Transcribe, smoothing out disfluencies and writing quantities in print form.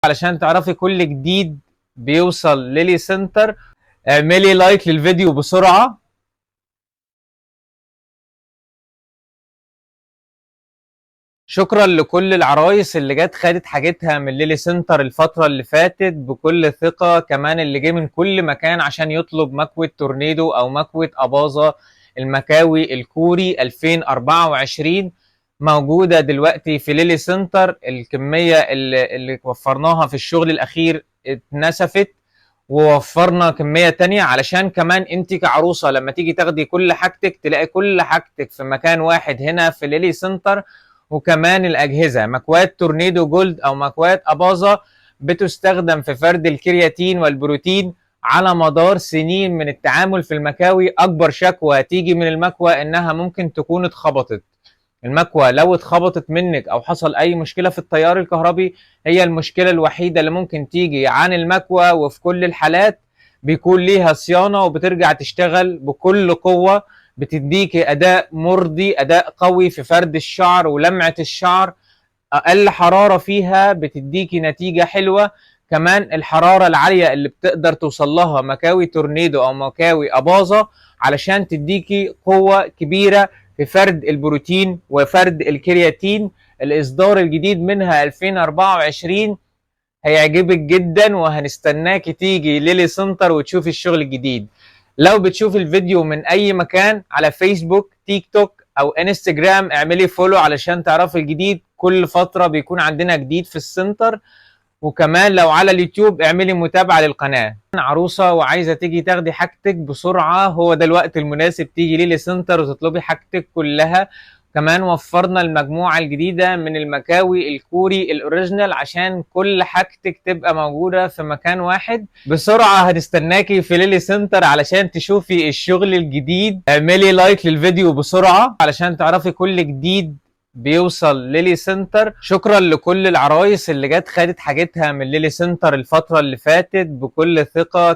علشان تعرفي كل جديد بيوصل ليلي سنتر. اعملي لايك للفيديو بسرعة. شكرا لكل العرايس اللي جت خدت حاجتها من ليلي سنتر الفترة اللي فاتت بكل ثقة، كمان اللي جه من كل مكان عشان يطلب مكوة تورنيدو او مكوة اباظة المكاوي الكوري 2024 موجودة دلوقتي في ليلي سنتر. الكمية اللي وفرناها في الشغل الاخير اتنسفت، ووفرنا كمية تانية علشان كمان انت كعروسة لما تيجي تاخدي كل حاجتك تلاقي كل حاجتك في مكان واحد هنا في ليلي سنتر. وكمان الأجهزة مكوات تورنيدو جولد أو مكوات أباظة بتستخدم في فرد الكرياتين والبروتين على مدار سنين من التعامل في المكاوي. أكبر شكوى هتيجي من المكوى إنها ممكن تكون اتخبطت. المكوى لو اتخبطت منك او حصل اي مشكله في التيار الكهربي هي المشكله الوحيده اللي ممكن تيجي عن المكوى، وفي كل الحالات بيكون ليها صيانه وبترجع تشتغل بكل قوه، بتديكي اداء مرضي، اداء قوي في فرد الشعر ولمعه الشعر. اقل حراره فيها بتديكي نتيجه حلوه. كمان الحراره العاليه اللي بتقدر توصل لها مكاوي تورنيدو او مكاوي اباظه علشان تديكي قوه كبيره في فرد البروتين وفرد الكرياتين. الاصدار الجديد منها 2024 هيعجبك جدا، وهنستناكي تيجي ليلي سنتر وتشوفي الشغل الجديد. لو بتشوفي الفيديو من اي مكان على فيسبوك تيك توك او انستجرام اعملي فولو علشان تعرفي الجديد. كل فترة بيكون عندنا جديد في السنتر. وكمان لو على اليوتيوب اعملي متابعة للقناة. عروسة وعايزة تيجي تاخدي حاجتك بسرعة، هو ده الوقت المناسب تيجي ليلي سنتر وتطلبي حاجتك كلها. كمان وفرنا المجموعة الجديدة من المكاوي الكوري الأوريجينال عشان كل حاجتك تبقى موجودة في مكان واحد. بسرعة هنستناكي في ليلي سنتر علشان تشوفي الشغل الجديد. اعملي لايك للفيديو بسرعة علشان تعرفي كل جديد بيوصل ليلي سنتر. شكرا لكل العرايس اللي جت خدت حاجتها من ليلي سنتر الفترة اللي فاتت بكل ثقة.